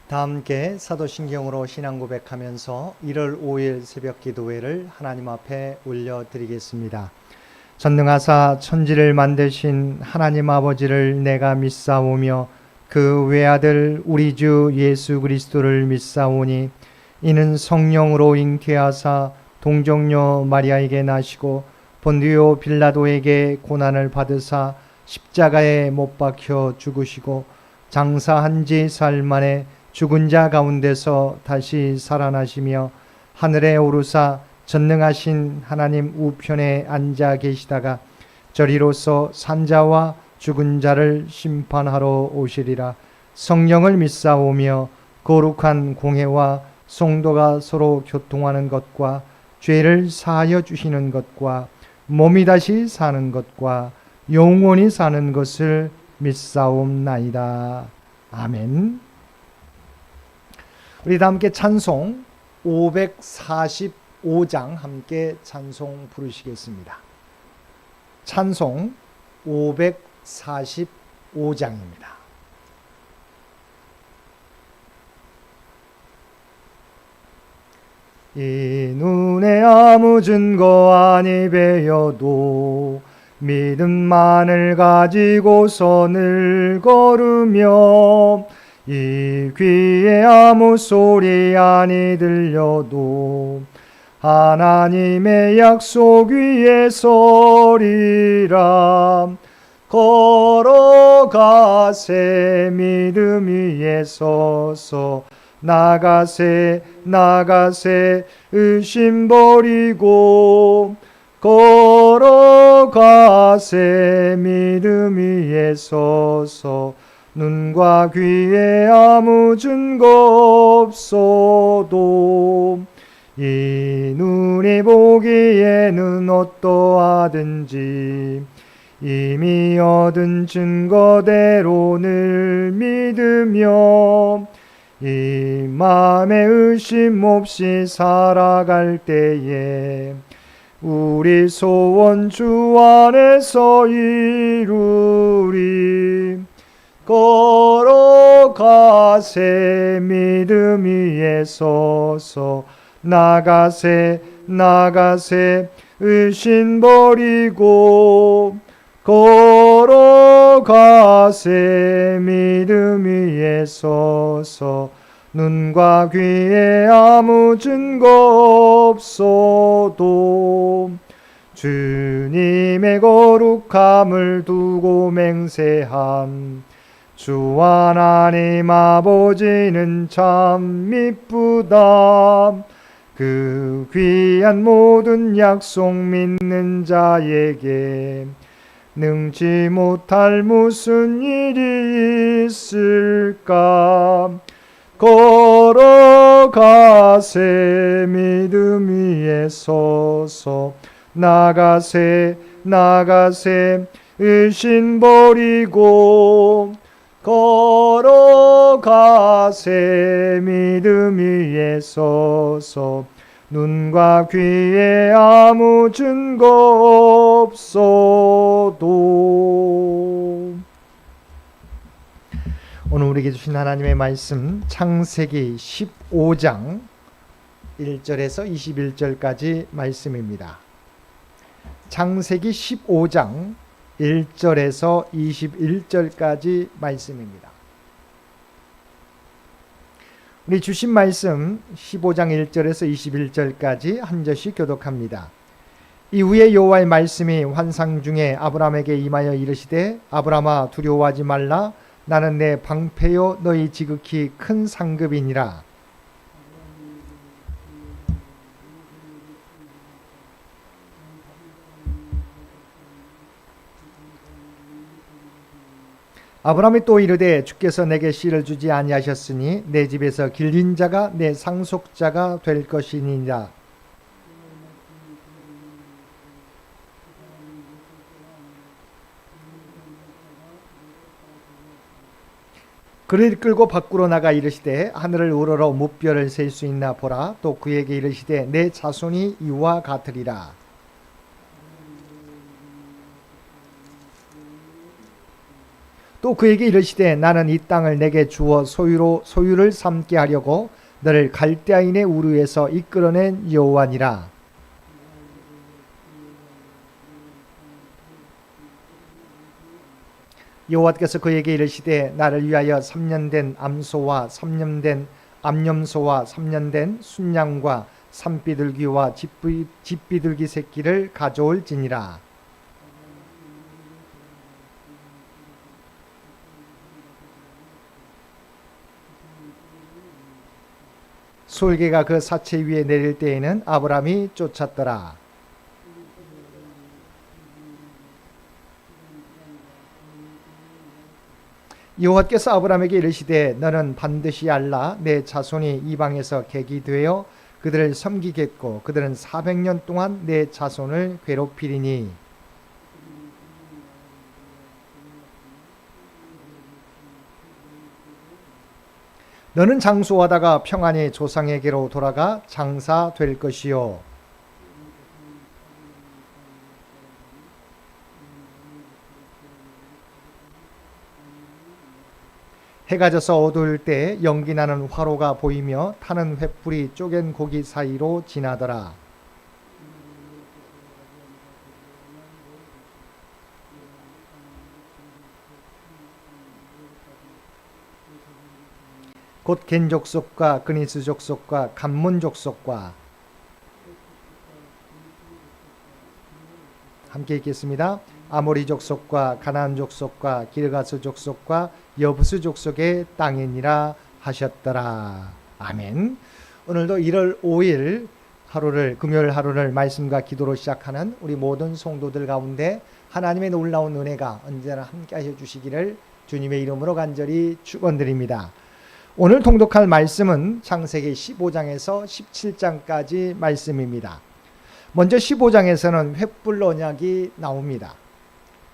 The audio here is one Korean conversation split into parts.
다 함께 사도신경으로 신앙 고백하면서 1월 5일 새벽 기도회를 하나님 앞에 올려드리겠습니다. 전능하사 천지를 만드신 하나님 아버지를 내가 믿사오며 그 외아들 우리 주 예수 그리스도를 믿사오니 이는 성령으로 잉태하사 동정녀 마리아에게 나시고 본디오 빌라도에게 고난을 받으사 십자가에 못 박혀 죽으시고 장사한 지 사흘 만에 죽은 자 가운데서 다시 살아나시며 하늘에 오르사 전능하신 하나님 우편에 앉아 계시다가 저리로서 산자와 죽은 자를 심판하러 오시리라. 성령을 믿사오며 거룩한 공회와 성도가 서로 교통하는 것과 죄를 사하여 주시는 것과 몸이 다시 사는 것과 영원히 사는 것을 믿사옵나이다. 아멘. 우리 다 함께 찬송 545장 함께 찬송 부르시겠습니다. 찬송 545장입니다. 이 눈에 아무 증거 아니 배여도 믿음만을 가지고서 늘 걸으며 이 귀에 아무 소리 아니 들려도 하나님의 약속 위에 서리라. 걸어가세 믿음 위에 서서 나가세 나가세 의심 버리고 걸어가세 믿음 위에 서서 눈과 귀에 아무 증거 없어도 이 눈이 보기에는 어떠하든지 이미 얻은 증거대로 늘 믿으며 이 마음에 의심 없이 살아갈 때에 우리 소원 주 안에서 이루리. 걸어가세 믿음 위에 서서 나가세 나가세 의심 버리고 걸어가세 믿음 위에 서서 눈과 귀에 아무 증거 없어도 주님의 거룩함을 두고 맹세한 주 하나님 아버지는 참 미쁘다. 그 귀한 모든 약속 믿는 자에게 능지 못할 무슨 일이 있을까. 걸어가세 믿음 위에 서서 나가세 나가세 의심 버리고 걸어가세 믿음 위에 서서 눈과 귀에 아무 증거 없어도. 오늘 우리에게 주신 하나님의 말씀 창세기 15장 1절에서 21절까지 말씀입니다. 창세기 15장 1절에서 21절까지 말씀입니다. 우리 주신 말씀 15장 1절에서 21절까지 한 절씩 교독합니다. 이후에 여호와의 말씀이 환상 중에 아브라함에게 임하여 이르시되 아브라함아 두려워하지 말라. 나는 내 방패요 너희 지극히 큰 상급이니라. 아브라함이 또 이르되 주께서 내게 씨를 주지 아니하셨으니 내 집에서 길린 자가 내 상속자가 될 것이니라. 그를 끌고 밖으로 나가 이르시되 하늘을 우러러 무별을 셀 수 있나 보라. 또 그에게 이르시되 내 자손이 이와 같으리라. 또 그에게 이르시되 나는 이 땅을 내게 주어 소유를 삼게 하려고 너를 갈대아인의 우르에서 이끌어낸 여호와니라. 여호와께서 그에게 이르시되 나를 위하여 3년 된 암소와 3년 된 암염소와 3년 된 순양과 산비둘기와 집비둘기 새끼를 가져올지니라. 솔개가 그 사체 위에 내릴 때에는 아브라함이 쫓았더라. 여호와께서 아브라함에게 이르시되 너는 반드시 알라 내 자손이 이방에서 객이 되어 그들을 섬기겠고 그들은 400년 동안 내 자손을 괴롭히리니 너는 장수하다가 평안히 조상에게로 돌아가 장사될 것이요 해가 져서 어두울 때 연기 나는 화로가 보이며 타는 횃불이 쪼갠 고기 사이로 지나더라. 곧 겐 족속과 그니스 족속과 감문 족속과 함께 읽겠습니다. 아모리 족속과 가나안 족속과 기르가스 족속과 여부스 족속의 땅이니라 하셨더라. 아멘. 오늘도 1월 5일 금요일 하루를 말씀과 기도로 시작하는 우리 모든 성도들 가운데 하나님의 놀라운 은혜가 언제나 함께 하셔 주시기를 주님의 이름으로 간절히 축원드립니다. 오늘 통독할 말씀은 창세기 15장에서 17장까지 말씀입니다. 먼저 15장에서는 횃불 언약이 나옵니다.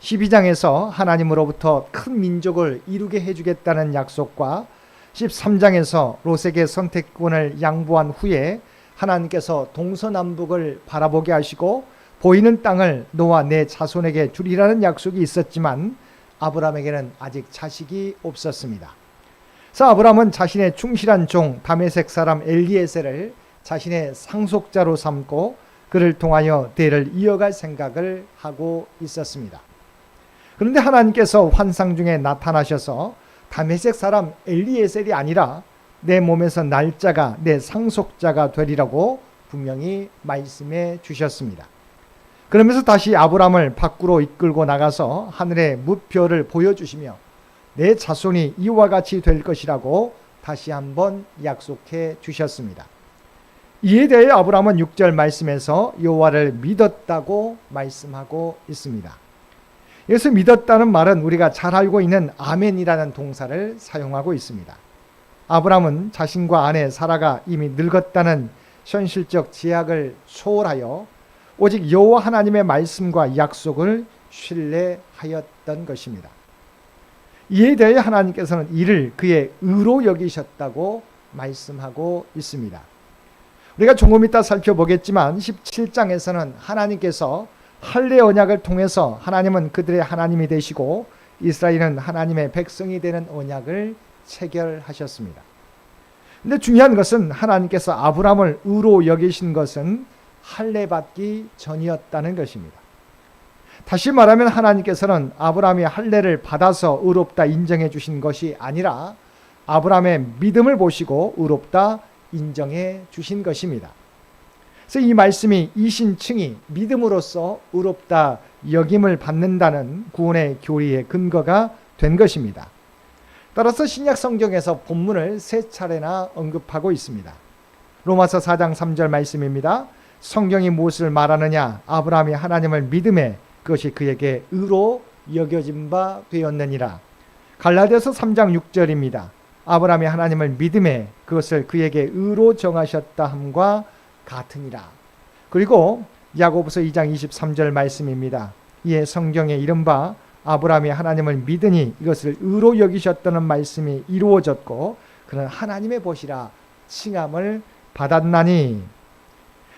12장에서 하나님으로부터 큰 민족을 이루게 해주겠다는 약속과 13장에서 롯에게 선택권을 양보한 후에 하나님께서 동서남북을 바라보게 하시고 보이는 땅을 너와 내 자손에게 주리라는 약속이 있었지만 아브라함에게는 아직 자식이 없었습니다. 그래서 아브라함은 자신의 충실한 종 다메섹 사람 엘리에셀을 자신의 상속자로 삼고 그를 통하여 대를 이어갈 생각을 하고 있었습니다. 그런데 하나님께서 환상 중에 나타나셔서 다메섹 사람 엘리에셀이 아니라 내 몸에서 날 자가 내 상속자가 되리라고 분명히 말씀해 주셨습니다. 그러면서 다시 아브라함을 밖으로 이끌고 나가서 하늘의 무표를 보여주시며 내 자손이 이와 같이 될 것이라고 다시 한번 약속해 주셨습니다. 이에 대해 아브라함은 6절 말씀에서 여호와를 믿었다고 말씀하고 있습니다. 여기서 믿었다는 말은 우리가 잘 알고 있는 아멘이라는 동사를 사용하고 있습니다. 아브라함은 자신과 아내 사라가 이미 늙었다는 현실적 제약을 초월하여 오직 여호와 하나님의 말씀과 약속을 신뢰하였던 것입니다. 이에 대해 하나님께서는 이를 그의 의로 여기셨다고 말씀하고 있습니다. 우리가 조금 이따 살펴보겠지만 17장에서는 하나님께서 할례 언약을 통해서 하나님은 그들의 하나님이 되시고 이스라엘은 하나님의 백성이 되는 언약을 체결하셨습니다. 그런데 중요한 것은 하나님께서 아브라함을 의로 여기신 것은 할례 받기 전이었다는 것입니다. 다시 말하면 하나님께서는 아브라함이 할례를 받아서 의롭다 인정해 주신 것이 아니라 아브라함의 믿음을 보시고 의롭다 인정해 주신 것입니다. 그래서 이 말씀이 이신층이 믿음으로써 의롭다 여김을 받는다는 구원의 교리의 근거가 된 것입니다. 따라서 신약 성경에서 본문을 세 차례나 언급하고 있습니다. 로마서 4장 3절 말씀입니다. 성경이 무엇을 말하느냐? 아브라함이 하나님을 믿음에 그것이 그에게 의로 여겨진 바 되었느니라. 갈라디아서 3장 6절입니다. 아브라함이 하나님을 믿음에 그것을 그에게 의로 정하셨다 함과 같으니라. 그리고 야고보서 2장 23절 말씀입니다. 이에 성경에 이른바 아브라함이 하나님을 믿으니 이것을 의로 여기셨다는 말씀이 이루어졌고 그는 하나님의 보시라 칭함을 받았나니.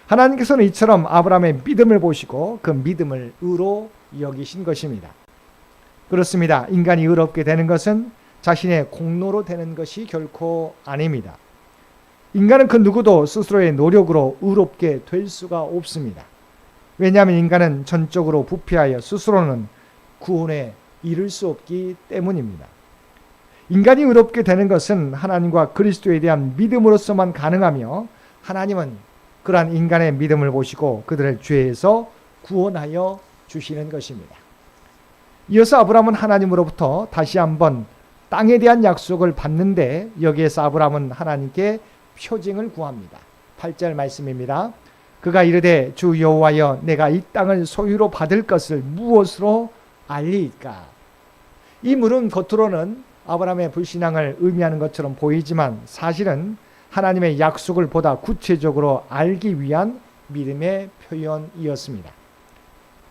하나님께서는 이처럼 아브라함의 믿음을 보시고 그 믿음을 의로 여기신 것입니다. 그렇습니다. 인간이 의롭게 되는 것은 자신의 공로로 되는 것이 결코 아닙니다. 인간은 그 누구도 스스로의 노력으로 의롭게 될 수가 없습니다. 왜냐하면 인간은 전적으로 부패하여 스스로는 구원에 이를 수 없기 때문입니다. 인간이 의롭게 되는 것은 하나님과 그리스도에 대한 믿음으로서만 가능하며 하나님은 그러한 인간의 믿음을 보시고 그들을 죄에서 구원하여 주시는 것입니다. 이어서 아브라함은 하나님으로부터 다시 한번 땅에 대한 약속을 받는데 여기에서 아브라함은 하나님께 표징을 구합니다. 8절 말씀입니다. 그가 이르되 주 여호와여 내가 이 땅을 소유로 받을 것을 무엇으로 알리이까? 이 물은 겉으로는 아브라함의 불신앙을 의미하는 것처럼 보이지만 사실은 하나님의 약속을 보다 구체적으로 알기 위한 믿음의 표현이었습니다.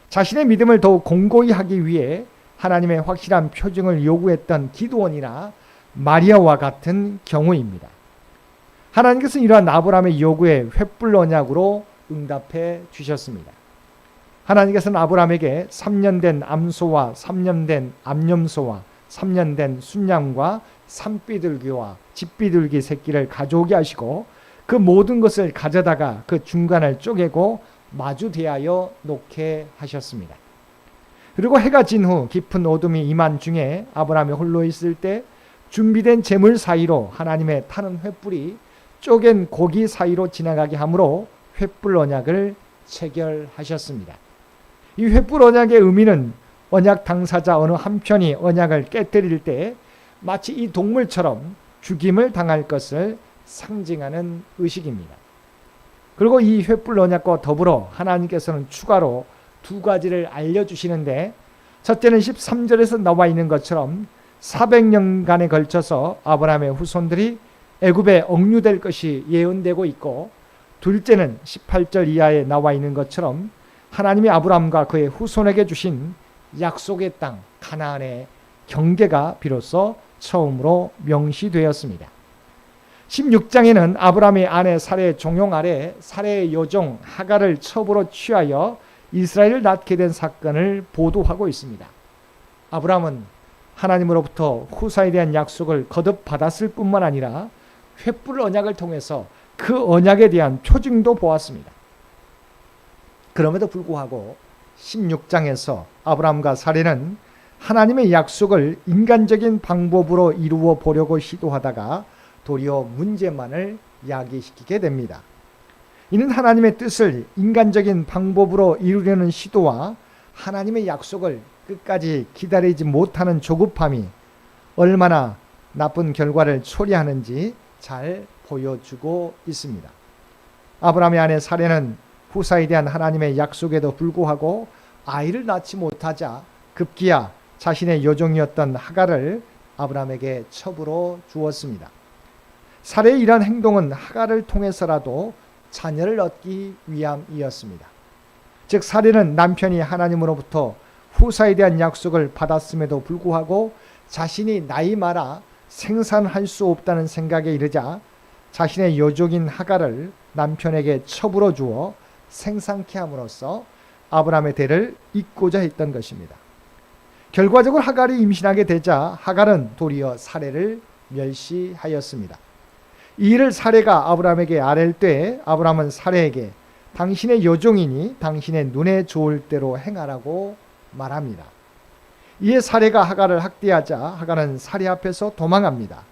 자신의 믿음을 더욱 공고히 하기 위해 하나님의 확실한 표징을 요구했던 기드온이나 마리아와 같은 경우입니다. 하나님께서 이러한 아브라함의 요구에 횃불 언약으로 응답해 주셨습니다. 하나님께서는 아브라함에게 3년 된 암소와 3년 된 암염소와 3년 된 순양과 산비둘기와 집비둘기 새끼를 가져오게 하시고 그 모든 것을 가져다가 그 중간을 쪼개고 마주 대하여 놓게 하셨습니다. 그리고 해가 진 후 깊은 어둠이 임한 중에 아브라함이 홀로 있을 때 준비된 제물 사이로 하나님의 타는 횃불이 쪼갠 고기 사이로 지나가게 하므로 횃불 언약을 체결하셨습니다. 이 횃불 언약의 의미는 언약 당사자 어느 한편이 언약을 깨뜨릴 때 마치 이 동물처럼 죽임을 당할 것을 상징하는 의식입니다. 그리고 이 횃불 언약과 더불어 하나님께서는 추가로 두 가지를 알려주시는데 첫째는 13절에서 나와 있는 것처럼 400년간에 걸쳐서 아브라함의 후손들이 애굽에 억류될 것이 예언되고 있고 둘째는 18절 이하에 나와 있는 것처럼 하나님이 아브라함과 그의 후손에게 주신 약속의 땅 가나안의 경계가 비로소 처음으로 명시되었습니다. 16장에는 아브라함의 아내 사레의 종용 아래 사레의 여종 하갈을 첩으로 취하여 이스라엘을 낳게 된 사건을 보도하고 있습니다. 아브라함은 하나님으로부터 후사에 대한 약속을 거듭 받았을 뿐만 아니라 횃불 언약을 통해서 그 언약에 대한 표징도 보았습니다. 그럼에도 불구하고 16장에서 아브라함과 사레는 하나님의 약속을 인간적인 방법으로 이루어 보려고 시도하다가 도리어 문제만을 야기시키게 됩니다. 이는 하나님의 뜻을 인간적인 방법으로 이루려는 시도와 하나님의 약속을 끝까지 기다리지 못하는 조급함이 얼마나 나쁜 결과를 초래하는지 잘 보여주고 있습니다. 아브라함의 아내 사레는 후사에 대한 하나님의 약속에도 불구하고 아이를 낳지 못하자 급기야 자신의 여종이었던 하갈을 아브라함에게 첩으로 주었습니다. 사레의 이러한 행동은 하갈을 통해서라도 자녀를 얻기 위함이었습니다. 즉 사레는 남편이 하나님으로부터 후사에 대한 약속을 받았음에도 불구하고 자신이 나이 많아 생산할 수 없다는 생각에 이르자 자신의 여종인 하갈을 남편에게 첩으로 주어 생산케 함으로써 아브라함의 대를 잇고자 했던 것입니다. 결과적으로 하갈이 임신하게 되자 하갈은 도리어 사레를 멸시하였습니다. 이 일을 사레가 아브라함에게 아랠 때 아브라함은 사레에게 당신의 여종이니 당신의 눈에 좋을 대로 행하라고 말합니다. 이에 사레가 하갈을 학대하자 하갈은 사레 앞에서 도망합니다.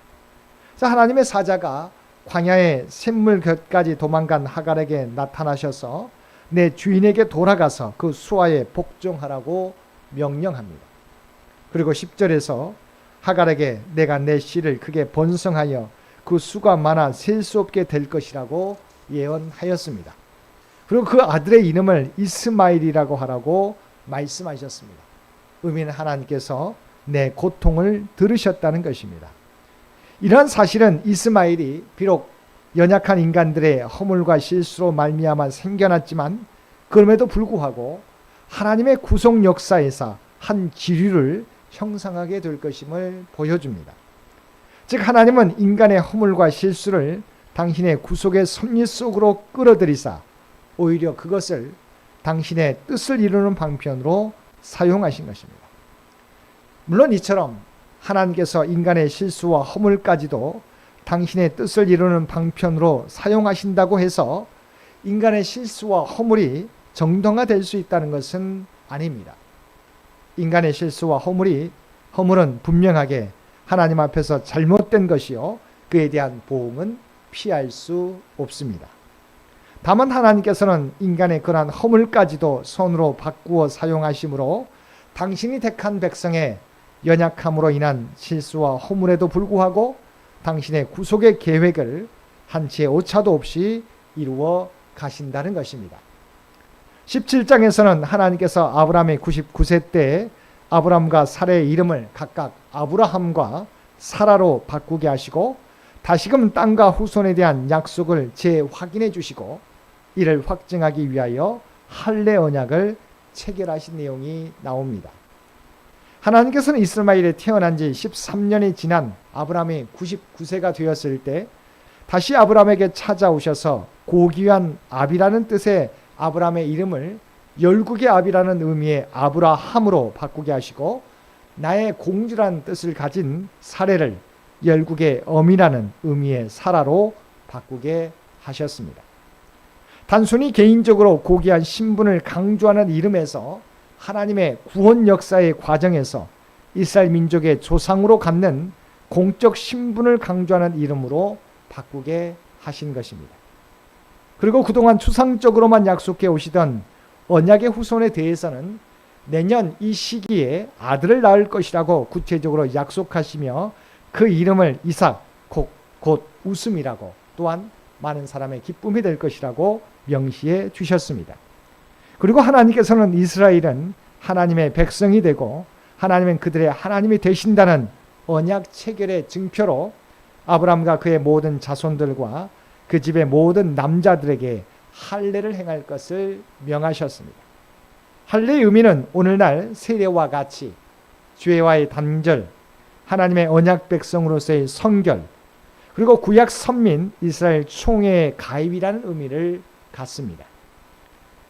하나님의 사자가 광야의 샘물 곁까지 도망간 하갈에게 나타나셔서 내 주인에게 돌아가서 그 수하에 복종하라고 명령합니다. 그리고 10절에서 하갈에게 내가 내 씨를 크게 번성하여 그 수가 많아 셀 수 없게 될 것이라고 예언하였습니다. 그리고 그 아들의 이름을 이스마엘이라고 하라고 말씀하셨습니다. 의미는 하나님께서 내 고통을 들으셨다는 것입니다. 이러한 사실은 이스마엘이 비록 연약한 인간들의 허물과 실수로 말미암아 생겨났지만 그럼에도 불구하고 하나님의 구속 역사에서 한 지류를 형성하게 될 것임을 보여줍니다. 즉 하나님은 인간의 허물과 실수를 당신의 구속의 섭리 속으로 끌어들이사 오히려 그것을 당신의 뜻을 이루는 방편으로 사용하신 것입니다. 물론 이처럼 하나님께서 인간의 실수와 허물까지도 당신의 뜻을 이루는 방편으로 사용하신다고 해서 인간의 실수와 허물이 정당화될 수 있다는 것은 아닙니다. 인간의 실수와 허물은 분명하게 하나님 앞에서 잘못된 것이요, 그에 대한 보응은 피할 수 없습니다. 다만 하나님께서는 인간의 그러한 허물까지도 선으로 바꾸어 사용하심으로 당신이 택한 백성의 연약함으로 인한 실수와 허물에도 불구하고 당신의 구속의 계획을 한치의 오차도 없이 이루어 가신다는 것입니다. 17장에서는 하나님께서 아브라함의 99세 때에 아브라함과 사라의 이름을 각각 아브라함과 사라로 바꾸게 하시고 다시금 땅과 후손에 대한 약속을 재확인해 주시고 이를 확증하기 위하여 할례 언약을 체결하신 내용이 나옵니다. 하나님께서는 이스마엘이 태어난 지 13년이 지난 아브라함이 99세가 되었을 때 다시 아브라함에게 찾아오셔서 고귀한 압이라는 뜻의 아브라함의 이름을 열국의 압이라는 의미의 아브라함으로 바꾸게 하시고 나의 공주라는 뜻을 가진 사례를 열국의 어미라는 의미의 사라로 바꾸게 하셨습니다. 단순히 개인적으로 고귀한 신분을 강조하는 이름에서 하나님의 구원 역사의 과정에서 이스라엘 민족의 조상으로 갖는 공적 신분을 강조하는 이름으로 바꾸게 하신 것입니다. 그리고 그동안 추상적으로만 약속해 오시던 언약의 후손에 대해서는 내년 이 시기에 아들을 낳을 것이라고 구체적으로 약속하시며 그 이름을 이삭, 곧 웃음이라고, 또한 많은 사람의 기쁨이 될 것이라고 명시해 주셨습니다. 그리고 하나님께서는 이스라엘은 하나님의 백성이 되고 하나님은 그들의 하나님이 되신다는 언약 체결의 증표로 아브라함과 그의 모든 자손들과 그 집의 모든 남자들에게 할례를 행할 것을 명하셨습니다. 할례의 의미는 오늘날 세례와 같이 죄와의 단절, 하나님의 언약 백성으로서의 성결, 그리고 구약 선민 이스라엘 총회의 가입이라는 의미를 갖습니다.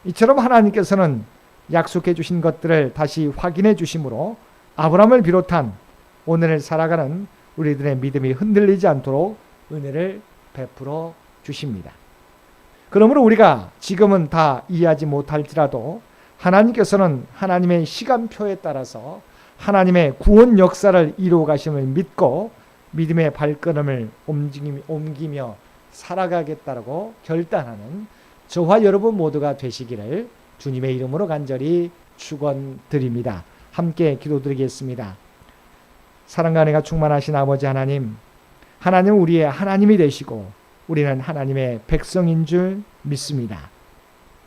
이처럼 하나님께서는 약속해 주신 것들을 다시 확인해 주심으로 아브라함을 비롯한 오늘을 살아가는 우리들의 믿음이 흔들리지 않도록 은혜를 베풀어 주십니다. 그러므로 우리가 지금은 다 이해하지 못할지라도 하나님께서는 하나님의 시간표에 따라서 하나님의 구원 역사를 이루어 가심을 믿고 믿음의 발걸음을 옮기며 살아가겠다고 결단하는 저와 여러분 모두가 되시기를 주님의 이름으로 간절히 축원드립니다. 함께 기도드리겠습니다. 사랑과 은혜가 충만하신 아버지 하나님, 하나님은 우리의 하나님이 되시고 우리는 하나님의 백성인 줄 믿습니다.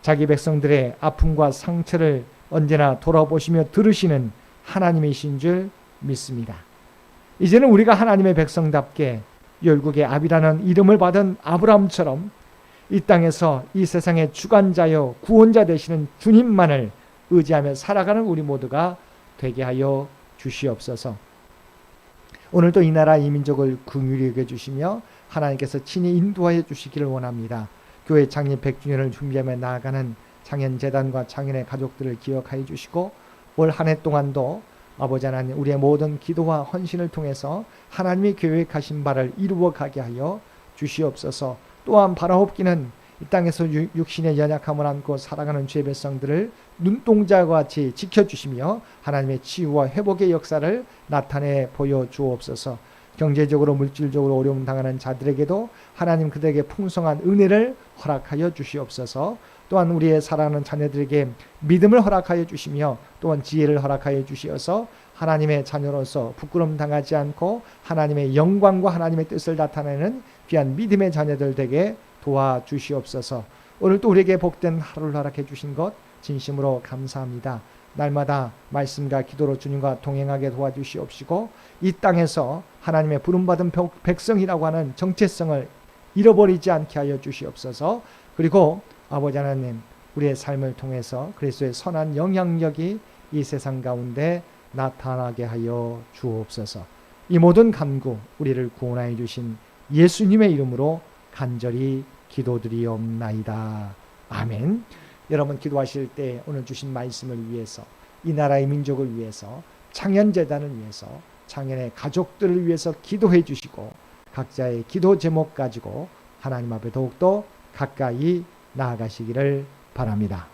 자기 백성들의 아픔과 상처를 언제나 돌아보시며 들으시는 하나님이신 줄 믿습니다. 이제는 우리가 하나님의 백성답게 열국의 압이라는 이름을 받은 아브라함처럼 이 땅에서 이 세상의 주관자여 구원자 되시는 주님만을 의지하며 살아가는 우리 모두가 되게 하여 주시옵소서. 오늘도 이 나라 이 민족을 긍휼히 여겨주시며 하나님께서 친히 인도하여 주시기를 원합니다. 교회 창립 100주년을 준비하며 나아가는 창현재단과 창현의 가족들을 기억하여 주시고 올 한 해 동안도 아버지 하나님 우리의 모든 기도와 헌신을 통해서 하나님이 계획하신 바를 이루어 가게 하여 주시옵소서. 또한 바라옵기는 이 땅에서 육신의 연약함을 안고 살아가는 죄 백성들을 눈동자와 같이 지켜주시며 하나님의 치유와 회복의 역사를 나타내 보여주옵소서. 경제적으로 물질적으로 어려움 당하는 자들에게도 하나님 그들에게 풍성한 은혜를 허락하여 주시옵소서. 또한 우리의 사랑하는 자녀들에게 믿음을 허락하여 주시며 또한 지혜를 허락하여 주시어서 하나님의 자녀로서 부끄러움 당하지 않고 하나님의 영광과 하나님의 뜻을 나타내는 귀한 믿음의 자녀들 되게 도와주시옵소서. 오늘 또 우리에게 복된 하루를 허락해 주신 것 진심으로 감사합니다. 날마다 말씀과 기도로 주님과 동행하게 도와주시옵시고 이 땅에서 하나님의 부름받은 백성이라고 하는 정체성을 잃어버리지 않게 하여 주시옵소서. 그리고 아버지 하나님 우리의 삶을 통해서 그리스도의 선한 영향력이 이 세상 가운데 나타나게 하여 주옵소서. 이 모든 간구 우리를 구원하여 주신 예수님의 이름으로 간절히 기도드리옵나이다. 아멘. 여러분 기도하실 때 오늘 주신 말씀을 위해서 이 나라의 민족을 위해서 창현 재단을 위해서 창현의 가족들을 위해서 기도해 주시고 각자의 기도 제목 가지고 하나님 앞에 더욱더 가까이 나아가시기를 바랍니다.